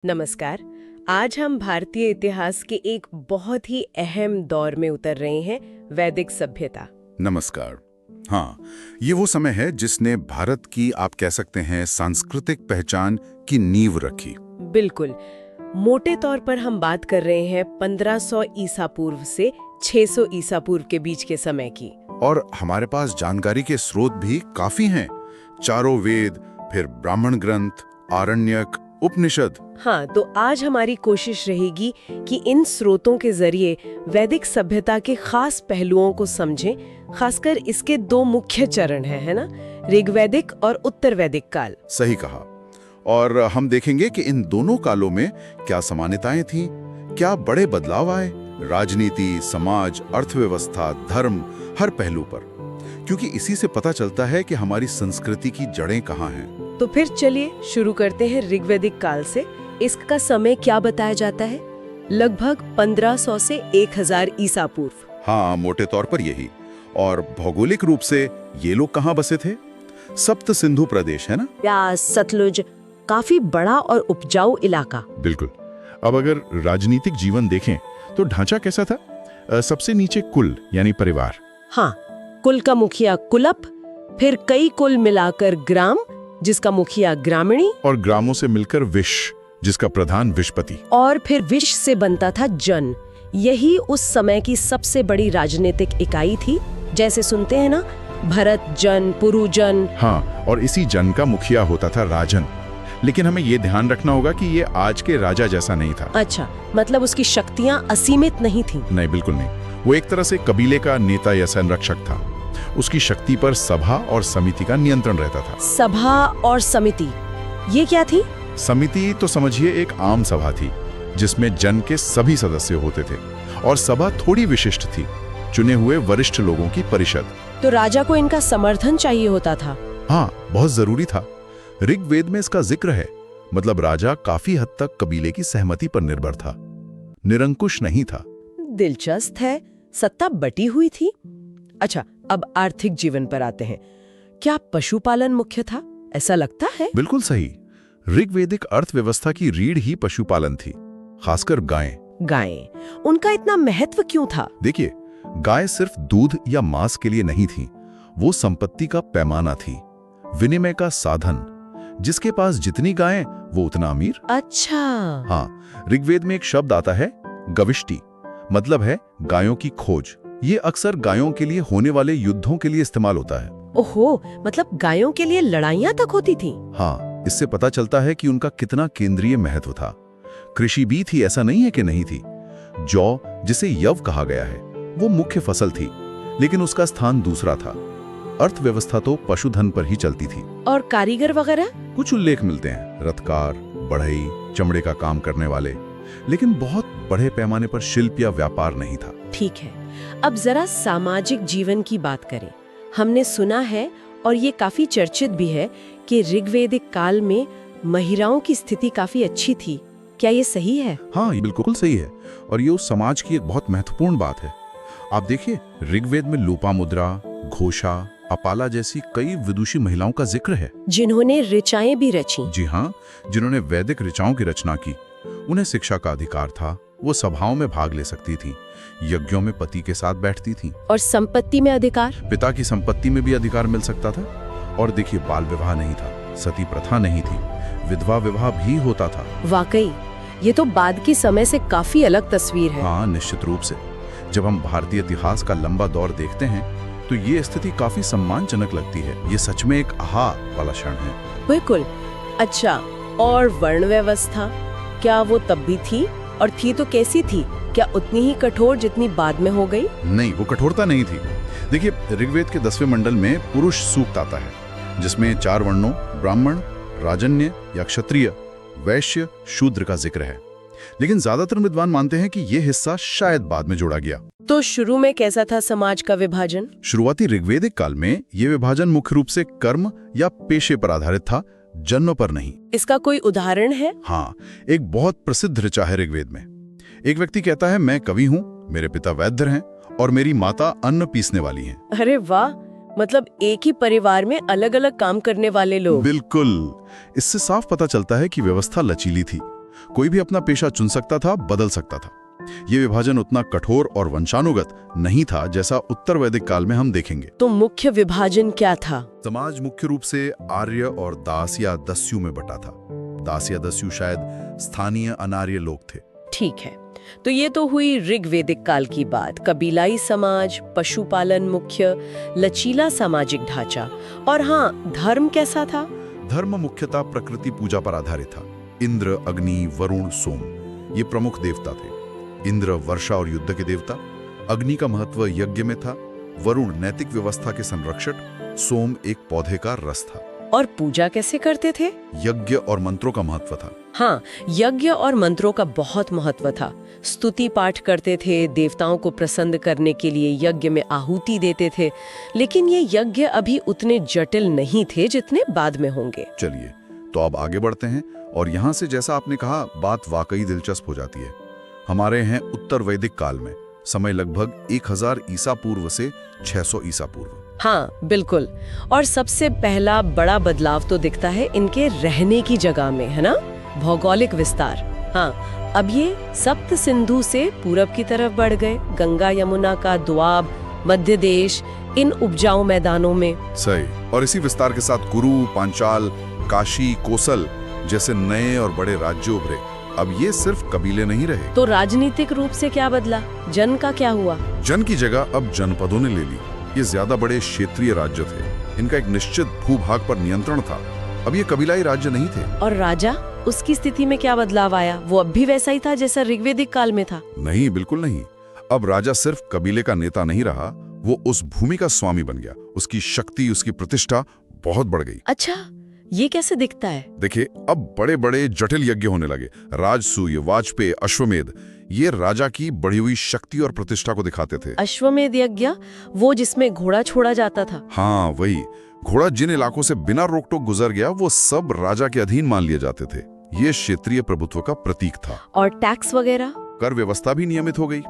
नमस्कार। आज हम भारतीय इतिहास के एक बहुत ही अहम दौर में उतर रहे हैं, वैदिक सभ्यता। नमस्कार। हाँ, ये वो समय है जिसने भारत की, आप कह सकते हैं, सांस्कृतिक पहचान की नींव रखी। बिल्कुल। मोटे तौर पर हम बात कर रहे हैं 1500 ईसा पूर्व से 600 ईसा पूर्व के बीच के समय की। और हमारे पास जानकारी के स्रोत भी काफी हैं। चारों वेद, फिर ब्राह्मण ग्रंथ, आरण्यक, उपनिषद। हाँ, तो आज हमारी कोशिश रहेगी कि इन स्रोतों के जरिए वैदिक सभ्यता के खास पहलुओं को समझें। खासकर इसके दो मुख्य चरण हैं, है ना? ऋग्वैदिक और उत्तर वैदिक काल। सही कहा। और हम देखेंगे कि इन दोनों कालों में क्या समानताएं थीं, क्या बड़े बदलाव आए, राजनीति, समाज, अर्थव्यवस्था, धर्म, हर पहलू पर। क्योंकि इसी से पता चलता है कि हमारी संस्कृति की जड़ें कहाँ हैं। तो फिर चलिए शुरू करते हैं ऋग्वैदिक काल से। इसका समय क्या बताया जाता है? लगभग 1500 से 1000 ईसा पूर्व। हाँ, मोटे तौर पर यही। और भौगोलिक रूप से ये लोग कहाँ बसे थे? सप्त सिंधु प्रदेश, है ना? व्यास, सतलुज, काफी बड़ा और उपजाऊ इलाका। बिल्कुल। अब अगर राजनीतिक जीवन देखें तो ढांचा कैसा था? सबसे नीचे कुल यानी परिवार। हाँ, कुल का मुखिया कुलप, फिर कई कुल मिलाकर ग्राम, जिसका मुखिया ग्रामीणी, और ग्रामों से मिलकर विश, जिसका प्रधान विशपति। और फिर विश से बनता था जन। यही उस समय की सबसे बड़ी राजनीतिक इकाई थी। जैसे सुनते हैं ना, भरत जन, पुरु जन। हाँ, और इसी जन का मुखिया होता था राजन। लेकिन हमें ये ध्यान रखना होगा कि ये आज के राजा जैसा नहीं था। अच्छा, मतलब उसकी शक्तियां असीमित नहीं थीं। नहीं, बिल्कुल नहीं। वो एक तरह से कबीले का नेता या संरक्षक था। उसकी शक्ति पर सभा और समिति का नियंत्रण रहता था। सभा और समिति, ये क्या थी? समिति तो समझिए एक आम सभा थी जिसमें जन के सभी सदस्य होते थे, और सभा थोड़ी विशिष्ट थी, चुने हुए वरिष्ठ लोगों की परिषद। तो राजा को इनका समर्थन चाहिए होता था। हाँ, बहुत जरूरी था। ऋग्वेद में इसका जिक्र है। मतलब राजा काफी हद तक कबीले की सहमति पर निर्भर था, निरंकुश नहीं था। दिलचस्प है, सत्ता बटी हुई थी। अच्छा, अब आर्थिक जीवन पर आते हैं। क्या पशुपालन मुख्य था? ऐसा लगता है। बिल्कुल सही। ऋग्वेदिक अर्थव्यवस्था की रीढ़ ही पशुपालन थी, खासकर गायें। गायें, उनका इतना महत्व क्यों था? देखिए, गाय सिर्फ दूध या मांस के लिए नहीं थी, वो संपत्ति का पैमाना थी, विनिमय का साधन। जिसके पास जितनी गायें वो उतना अमीर। अच्छा। हाँ, ऋग्वेद में एक शब्द आता है गविष्टि, मतलब है गायों की खोज। ये अक्सर गायों के लिए होने वाले युद्धों के लिए इस्तेमाल होता है। ओहो, मतलब गायों के लिए लड़ाइयां तक होती थी। हाँ, इससे पता चलता है कि उनका कितना केंद्रीय महत्व था। कृषि भी थी, ऐसा नहीं है कि नहीं थी। जौ, जिसे यव कहा गया है, वो मुख्य फसल थी, लेकिन उसका स्थान दूसरा था। अर्थव्यवस्था तो पशुधन पर ही चलती थी। और कारीगर वगैरह? कुछ उल्लेख मिलते हैं, रथकार, बढ़ई, चमड़े का काम करने वाले, लेकिन बहुत बड़े पैमाने पर शिल्प या व्यापार नहीं था। ठीक है, अब जरा सामाजिक जीवन की बात करें। हमने सुना है, और ये काफी चर्चित भी है, कि ऋग्वैदिक काल में महिलाओं की स्थिति काफी अच्छी थी। क्या ये सही है? हाँ, ये बिल्कुल सही है, और ये उस समाज की एक बहुत महत्वपूर्ण बात है। आप देखिए, ऋग्वेद में लोपामुद्रा, घोषा, अपाला जैसी कई विदुषी महिलाओं का जिक्र है, जिन्होंने ऋचाएं भी रची। जी हाँ, जिन्होंने वैदिक ऋचाओं की रचना की। उन्हें शिक्षा का अधिकार था, वो सभाओं में भाग ले सकती थी, यज्ञों में पति के साथ बैठती थी। और संपत्ति में अधिकार? पिता की संपत्ति में भी अधिकार मिल सकता था। और देखिए, बाल विवाह नहीं था, सती प्रथा नहीं थी, विधवा विवाह भी होता था। वाकई, ये तो बाद के समय से काफी अलग तस्वीर है। हाँ, निश्चित रूप से। जब हम भारतीय इतिहास का लंबा दौर देखते हैं तो ये स्थिति काफी सम्मानजनक लगती है। ये सच में एक आहा वाला क्षण है। बिल्कुल। अच्छा, और वर्ण व्यवस्था, क्या वो तब भी थी? और थी तो कैसी थी? क्या उतनी ही कठोर जितनी बाद में हो गई? नहीं, वो कठोरता नहीं थी। देखिए, ऋग्वेद के 10वें मंडल में पुरुष सूक्त आता है, जिसमें 4 वर्णों ब्राह्मण, राजन्य या क्षत्रिय, वैश्य, शूद्र का जिक्र है। लेकिन ज्यादातर विद्वान मानते हैं कि यह हिस्सा शायद बाद में जोड़ा गया। तो शुरू में कैसा था समाज का विभाजन? शुरुआती ऋग्वेदिक काल में यह विभाजन मुख्य रूप से कर्म या पेशे पर आधारित था, जन्म पर नहीं। इसका कोई उदाहरण है? हाँ, एक बहुत प्रसिद्ध ऋचा है ऋग्वेद में। एक व्यक्ति कहता है, मैं कवि हूँ, मेरे पिता वैद्य हैं और मेरी माता अन्न पीसने वाली हैं। अरे वाह, मतलब एक ही परिवार में अलग अलग काम करने वाले लोग। बिल्कुल। इससे साफ पता चलता है कि व्यवस्था लचीली थी। कोई भी अपना पेशा चुन सकता था, बदल सकता था। ये विभाजन उतना कठोर और वंशानुगत नहीं था जैसा उत्तर वैदिक काल में हम देखेंगे। तो मुख्य विभाजन क्या था? समाज मुख्य रूप से आर्य और दास या दस्यु में बटा था। दास या दस्यु शायद स्थानीय अनार्य लोग थे। ठीक है, तो ये तो हुई ऋग्वेदिक काल की बात। कबीलाई समाज, पशुपालन मुख्य, लचीला सामाजिक ढांचा। और हाँ, धर्म कैसा था? धर्म मुख्यतः प्रकृति पूजा पर आधारित था। इंद्र, अग्नि, वरुण, सोम ये प्रमुख देवता थे। इंद्र वर्षा और युद्ध के देवता, अग्नि का महत्व यज्ञ में था, वरुण नैतिक व्यवस्था के संरक्षक, सोम एक पौधे का रस था। और पूजा कैसे करते थे? यज्ञ और मंत्रों का महत्व था। हाँ, यज्ञ और मंत्रों का बहुत महत्व था। स्तुति पाठ करते थे, देवताओं को प्रसन्न करने के लिए यज्ञ में आहुति देते थे। लेकिन ये यज्ञ अभी उतने जटिल नहीं थे जितने बाद में होंगे। चलिए तो अब आगे बढ़ते हैं और यहाँ से जैसा आपने कहा, बात वाकई दिलचस्प हो जाती है। हमारे हैं उत्तर वैदिक काल में, समय लगभग 1000 ईसा पूर्व से 600 ईसा पूर्व। हाँ बिल्कुल। और सबसे पहला बड़ा बदलाव तो दिखता है इनके रहने की जगह में, है ना? भौगोलिक विस्तार। हाँ, अब ये सप्त सिंधु से पूरब की तरफ बढ़ गए। गंगा यमुना का द्वाब, मध्य देश, इन उपजाऊ मैदानों में। सही। और इसी विस्तार के साथ कुरु, पांचाल, काशी, कोसल जैसे नए और बड़े राज्य उभरे। अब ये सिर्फ कबीले नहीं रहे। तो राजनीतिक रूप से क्या बदला? जन का क्या हुआ? जन की जगह अब जनपदों ने ले ली। ये ज्यादा बड़े क्षेत्रीय राज्य थे। इनका एक निश्चित भूभाग पर नियंत्रण था। अब ये कबीलाई राज्य नहीं थे। और राजा, उसकी स्थिति में क्या बदलाव आया? वो अब भी वैसा ही था जैसा ऋग्वेदिक काल में था? नहीं, बिल्कुल नहीं। अब राजा सिर्फ कबीले का नेता नहीं रहा, वो उस भूमि का स्वामी बन गया। उसकी शक्ति, उसकी प्रतिष्ठा बहुत बढ़ गई। अच्छा, ये कैसे दिखता है? देखिए, अब बड़े बड़े जटिल यज्ञ होने लगे। राजसूय, वाजपेय, अश्वमेध, ये राजा की बढ़ी हुई शक्ति और प्रतिष्ठा को दिखाते थे। अश्वमेध यज्ञ, वो जिसमें घोड़ा छोड़ा जाता था? हाँ वही। घोड़ा जिन इलाकों से बिना रोक टोक गुजर गया, वो सब राजा के अधीन मान लिए जाते थे। ये क्षेत्रीय प्रभुत्व का प्रतीक था। और टैक्स वगैरह? कर व्यवस्था भी नियमित हो गई।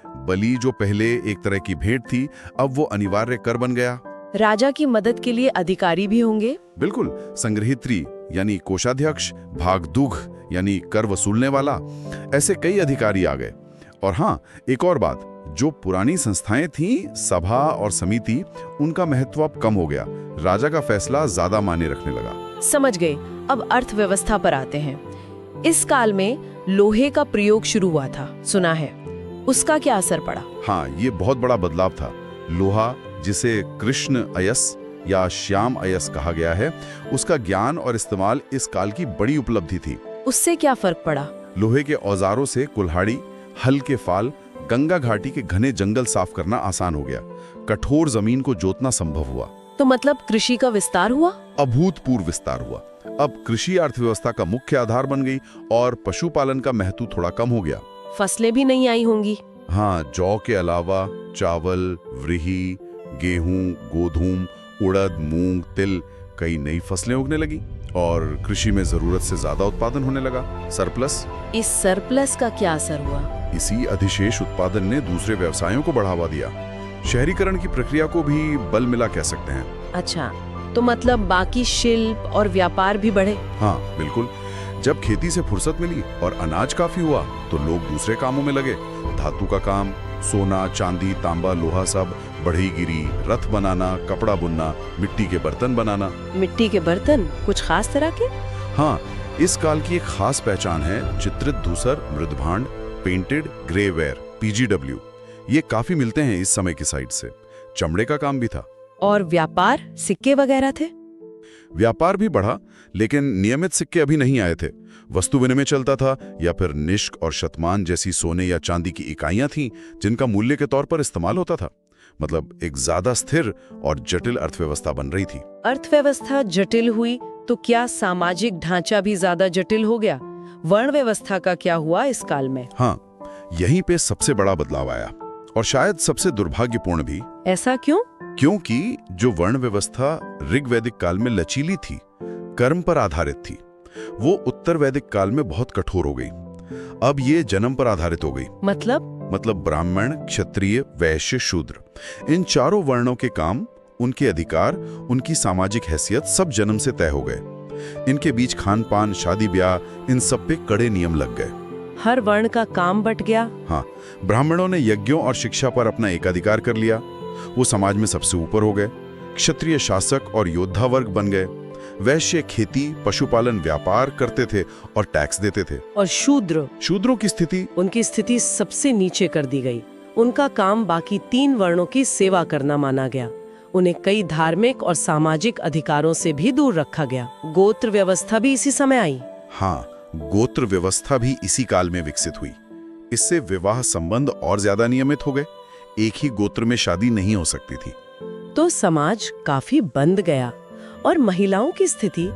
बलि जो पहले एक तरह की भेंट थी, अब वो अनिवार्य कर बन गया। राजा की मदद के लिए अधिकारी भी होंगे? बिल्कुल। संग्रहित्री यानी कोषाध्यक्ष, भागदूघ यानी कर वसूलने वाला, ऐसे कई अधिकारी आ गए। और हाँ, एक और बात, जो पुरानी संस्थाएं थीं, सभा और समिति, उनका महत्व अब कम हो गया। राजा का फैसला ज्यादा मायने रखने लगा। समझ गए। अब अर्थव्यवस्था पर आते हैं। इस काल में लोहे का प्रयोग शुरू हुआ था, सुना है। उसका क्या असर पड़ा? हाँ, ये बहुत बड़ा बदलाव था। लोहा, जिसे कृष्ण अयस या श्याम अयस कहा गया है, उसका ज्ञान और इस्तेमाल इस काल की बड़ी उपलब्धि थी। उससे क्या फर्क पड़ा? लोहे के औजारों से कुल्हाड़ी, हल के फाल, गंगा घाटी के घने जंगल साफ करना आसान हो गया। कठोर जमीन को जोतना संभव हुआ। तो मतलब कृषि का विस्तार हुआ? अभूतपूर्व विस्तार हुआ। अब कृषि अर्थव्यवस्था का मुख्य आधार बन गई और पशुपालन का महत्व थोड़ा कम हो गया। फसलें भी नहीं आई होंगी? हाँ, जौ के अलावा चावल, व्रीहि, गेहूं, गोधूम, उड़द, मूंग, तिल, कई नई फसलें उगने लगी और कृषि में जरूरत से ज्यादा उत्पादन होने लगा। सरप्लस। इस सरप्लस का क्या असर हुआ? इसी अधिशेष उत्पादन ने दूसरे व्यवसायों को बढ़ावा दिया। शहरीकरण की प्रक्रिया को भी बल मिला कह सकते हैं। अच्छा, तो मतलब बाकी शिल्प और व्यापार भी बढ़े? हाँ बिल्कुल। जब खेती से फुर्सत मिली और अनाज काफी हुआ, तो लोग दूसरे कामों में लगे। धातु का काम, सोना, चांदी, तांबा, लोहा, सब बढ़ईगिरी, रथ बनाना, कपड़ा बुनना, मिट्टी के बर्तन बनाना। मिट्टी के बर्तन कुछ खास तरह के? हाँ, इस काल की एक खास पहचान है चित्रित धूसर, मृदभांड, पेंटेड ग्रेवेयर, PGW। ये काफी मिलते हैं इस समय की साइड से। चमड़े का काम भी था। और व्यापार, सिक्के वगैरह थे? व्यापार भी बढ़ा, लेकिन नियमित सिक्के अभी नहीं आए थे। वस्तु विनिमय चलता था या फिर निष्क और शतमान जैसी सोने या चांदी की इकाइयां थीं, जिनका मूल्य के तौर पर इस्तेमाल होता था। मतलब एक ज्यादा स्थिर और जटिल अर्थव्यवस्था बन रही थी। अर्थव्यवस्था जटिल हुई तो क्या सामाजिक ढांचा भी ज्यादा जटिल हो गया? वर्ण व्यवस्था का क्या हुआ इस काल में? हाँ, यहीं पे सबसे बड़ा बदलाव आया और शायद सबसे दुर्भाग्यपूर्ण भी। ऐसा क्यों? क्योंकि जो वर्ण व्यवस्था ऋग्वैदिक काल में लचीली थी, कर्म पर आधारित थी, वो उत्तर वैदिक काल में बहुत कठोर हो गई। अब ये जन्म पर आधारित हो गई। मतलब ब्राह्मण, क्षत्रिय, वैश्य, शूद्र, इन चारों वर्णों के काम, उनके अधिकार, उनकी सामाजिक हैसियत सब जन्म से तय हो गए। इनके बीच खान पान, शादी ब्याह, इन सब पे कड़े नियम लग गए। हर वर्ण का काम बट गया। हाँ, ब्राह्मणों ने यज्ञों और शिक्षा पर अपना एकाधिकार कर लिया। वो समाज में सबसे ऊपर हो गए। क्षत्रिय शासक और योद्धा वर्ग बन गए। वैश्य खेती, पशुपालन, व्यापार करते थे और टैक्स देते थे। और शूद्रों की स्थिति? उनकी स्थिति सबसे नीचे कर दी गई। उनका काम बाकी 3 वर्णों की सेवा करना माना गया। उन्हें कई धार्मिक और सामाजिक अधिकारों से भी दूर रखा गया। गोत्र व्यवस्था भी इसी समय आई। हाँ, गोत्र व्यवस्था भी इसी काल में विकसित हुई। इससे विवाह संबंध और ज्यादा नियमित हो गए। एक ही गोत्र में शादी नहीं हो सकती थी। तो समाज काफी बंद गया। और महिलाओं की स्थिति,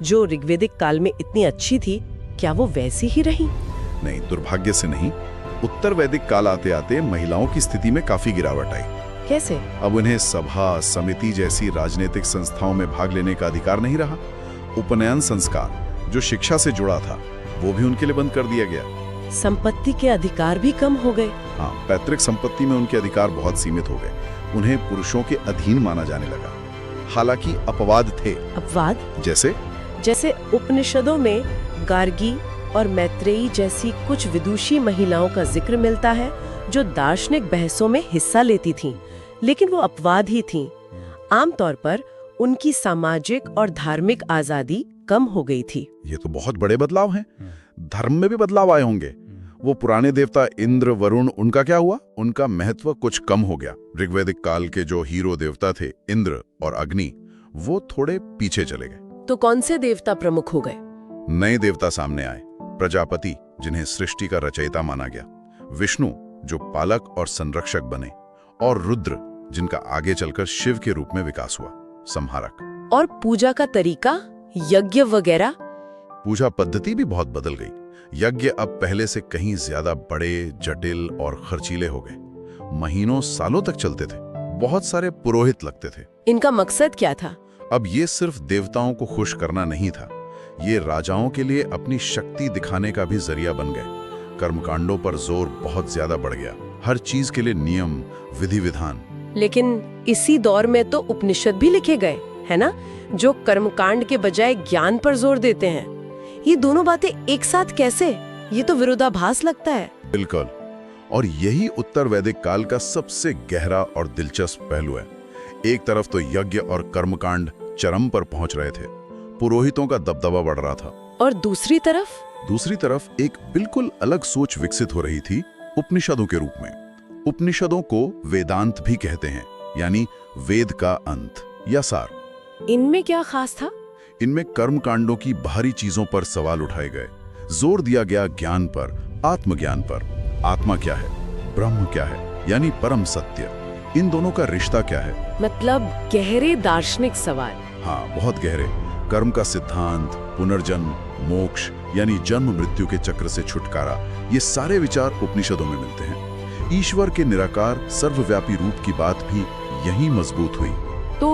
जो ऋग्वेदिक काल में इतनी अच्छी थी, क्या वो वैसी ही रही? नहीं, दुर्भाग्य से नहीं। उत्तर वैदिक काल आते आते महिलाओं की स्थिति में काफी गिरावट आई। कैसे? अब उन्हें सभा, समिति जैसी राजनीतिक संस्थाओं में भाग लेने का अधिकार नहीं रहा। उपनयन संस्कार, जो शिक्षा से जुड़ा था, वो भी उनके लिए बंद कर दिया गया। संपत्ति के अधिकार भी कम हो गए। हाँ, पैतृक संपत्ति में उनके अधिकार बहुत सीमित हो गए। उन्हें पुरुषों के अधीन माना जाने लगा। हालांकि अपवाद थे। अपवाद? जैसे उपनिषदों में गार्गी और मैत्रेयी जैसी कुछ विदुषी महिलाओं का जिक्र मिलता है, जो दार्शनिक बहसों में हिस्सा लेती थीं, लेकिन वो अपवाद ही थीं। आमतौर पर उनकी सामाजिक और धार्मिक आजादी कम हो गई थी। ये तो बहुत बड़े बदलाव हैं। धर्म में भी बदलाव आए होंगे। वो पुराने देवता इंद्र, वरुण, उनका क्या हुआ? उनका महत्व कुछ कम हो गया। ऋग्वैदिक काल के जो हीरो देवता थे, इंद्र और अग्नि, वो थोड़े पीछे चले गए। तो कौन से देवता प्रमुख हो गए? नए देवता सामने आए। प्रजापति, जिन्हें सृष्टि का रचयिता माना गया, विष्णु, जो पालक और संरक्षक बने, और रुद्र, जिनका आगे चलकर शिव के रूप में विकास हुआ, संहारक। और पूजा का तरीका, यज्ञ वगैरह? पूजा पद्धति भी बहुत बदल गई। यज्ञ अब पहले से कहीं ज्यादा बड़े, जटिल और खर्चीले हो गए। महीनों सालों तक चलते थे। बहुत सारे पुरोहित लगते थे। इनका मकसद क्या था? अब ये सिर्फ देवताओं को खुश करना नहीं था, ये राजाओं के लिए अपनी शक्ति दिखाने का भी जरिया बन गए। कर्मकांडों पर जोर बहुत ज्यादा बढ़ गया। हर चीज के लिए नियम, विधि विधान। लेकिन इसी दौर में तो उपनिषद भी लिखे गए, है ना, जो कर्मकांड के बजाय ज्ञान पर जोर देते हैं। ये दोनों बातें एक साथ कैसे? ये तो विरोधाभास लगता है। बिल्कुल। और यही उत्तर वैदिक काल का सबसे गहरा और दिलचस्प पहलू है। एक तरफ तो यज्ञ और कर्मकांड चरम पर पहुंच रहे थे, पुरोहितों का दबदबा बढ़ रहा था। और दूसरी तरफ एक बिल्कुल अलग सोच विकसित हो रही थी, उपनिषदों के रूप में। उपनिषदों को वेदांत भी कहते हैं, यानी वेद का अंत या सार। इनमें क्या खास था? इनमें कर्मकांडों की बाहरी चीजों पर सवाल उठाए गए। जोर दिया गया ज्ञान पर, आत्मज्ञान पर। आत्मा क्या है? ब्रह्म क्या है, यानी परम सत्य? इन दोनों का रिश्ता क्या है? मतलब गहरे दार्शनिक सवाल। हाँ, बहुत गहरे। कर्म का सिद्धांत, पुनर्जन्म, मोक्ष यानी जन्म मृत्यु के चक्र से छुटकारा, ये सारे विचार उपनिषदों में मिलते हैं। ईश्वर के निराकार सर्वव्यापी रूप की बात भी यहीं मजबूत हुई। तो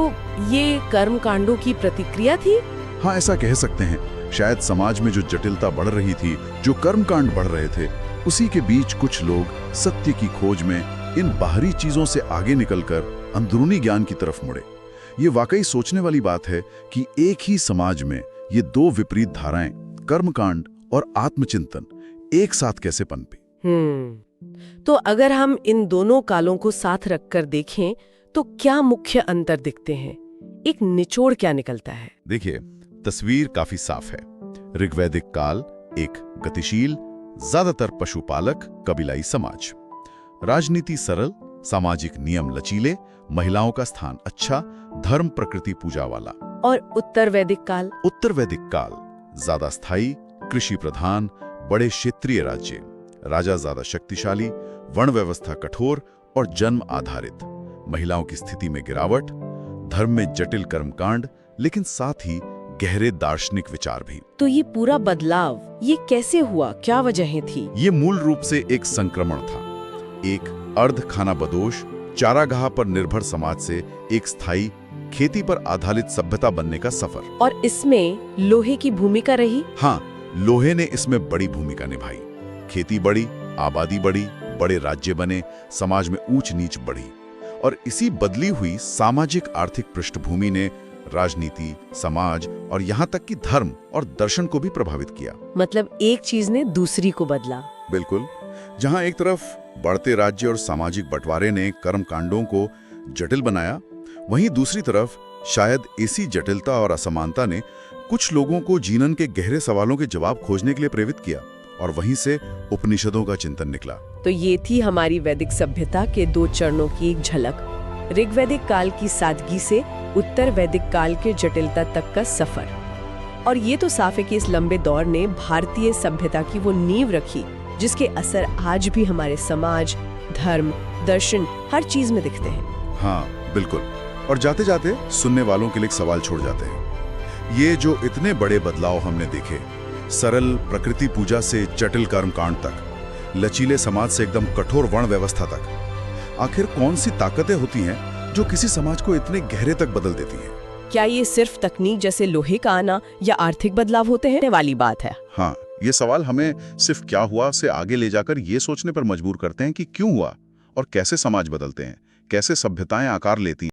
ये कर्मकांडों की प्रतिक्रिया थी? हाँ, ऐसा कह सकते हैं। शायद समाज में जो जटिलता बढ़ रही थी, जो कर्मकांड बढ़ रहे थे, उसी के बीच कुछ लोग सत्य की खोज में इन बाहरी चीजों से आगे निकलकर अंदरूनी ज्ञान की तरफ मुड़े। ये वाकई सोचने वाली बात है कि एक ही समाज में ये दो विपरीत धाराएं, कर्मकांड और आत्मचिंतन, एक साथ कैसे पनपी। तो अगर हम इन दोनों कालों को साथ रखकर देखें तो क्या मुख्य अंतर दिखते हैं? एक निचोड़ क्या निकलता है? देखिए, तस्वीर काफी साफ है। ऋग्वैदिक काल एक गतिशील, ज्यादातर पशुपालक कबीलाई समाज। राजनीति सरल, सामाजिक नियम लचीले, महिलाओं का स्थान अच्छा, धर्म प्रकृति पूजा वाला। और उत्तर वैदिक काल? उत्तर वैदिक काल ज्यादा स्थायी, कृषि प्रधान, बड़े क्षेत्रीय राज्य, राजा ज्यादा शक्तिशाली, वर्ण व्यवस्था कठोर और जन्म आधारित। महिलाओं की स्थिति में गिरावट, धर्म में जटिल कर्मकांड, लेकिन साथ ही गहरे दार्शनिक विचार भी। तो ये पूरा बदलाव ये कैसे हुआ? क्या वजहें थी? ये मूल रूप से एक संक्रमण था। एक अर्ध खानाबदोश, चारागाह पर निर्भर समाज से एक स्थायी, खेती पर आधारित सभ्यता बनने का सफर। और इसमें लोहे की भूमिका रही? हाँ, लोहे ने इसमें बड़ी भूमिका निभाई। खेती बढ़ी, आबादी बढ़ी, बड़े राज्य बने, समाज में ऊंच नीच बढ़ी। और इसी बदली हुई सामाजिक आर्थिक पृष्ठभूमि ने राजनीति, समाज और यहाँ तक कि धर्म और दर्शन को भी प्रभावित किया। मतलब एक चीज ने दूसरी को बदला। बिल्कुल। जहाँ एक तरफ बढ़ते राज्य और सामाजिक बंटवारे ने कर्म कांडों को जटिल बनाया, वहीं दूसरी तरफ शायद इसी जटिलता और असमानता ने कुछ लोगों को जीवन के गहरे सवालों के जवाब खोजने के लिए प्रेरित किया, और वहीं से उपनिषदों का चिंतन निकला। तो ये थी हमारी वैदिक सभ्यता के 2 चरणों की एक झलक, ऋग्वैदिक काल की सादगी से उत्तर वैदिक काल के जटिलता तक का सफर। और ये तो साफ है कि इस लंबे दौर ने भारतीय सभ्यता की वो नींव रखी जिसके असर आज भी हमारे समाज, धर्म, दर्शन हर चीज में दिखते हैं। हाँ बिल्कुल। और जाते जाते सुनने वालों के लिए एक सवाल छोड़ जाते हैं। ये जो इतने बड़े बदलाव हमने देखे, सरल प्रकृति पूजा से जटिल कर्मकांड तक, लचीले समाज से एकदम कठोर वर्ण व्यवस्था तक, आखिर कौन सी ताकतें होती हैं जो किसी समाज को इतने गहरे तक बदल देती हैं? क्या ये सिर्फ तकनीक जैसे लोहे का आना या आर्थिक बदलाव होते हैं वाली बात है? हाँ, ये सवाल हमें सिर्फ क्या हुआ से आगे ले जाकर ये सोचने पर मजबूर करते हैं कि क्यों हुआ और कैसे समाज बदलते हैं, कैसे सभ्यताएं आकार लेती हैं।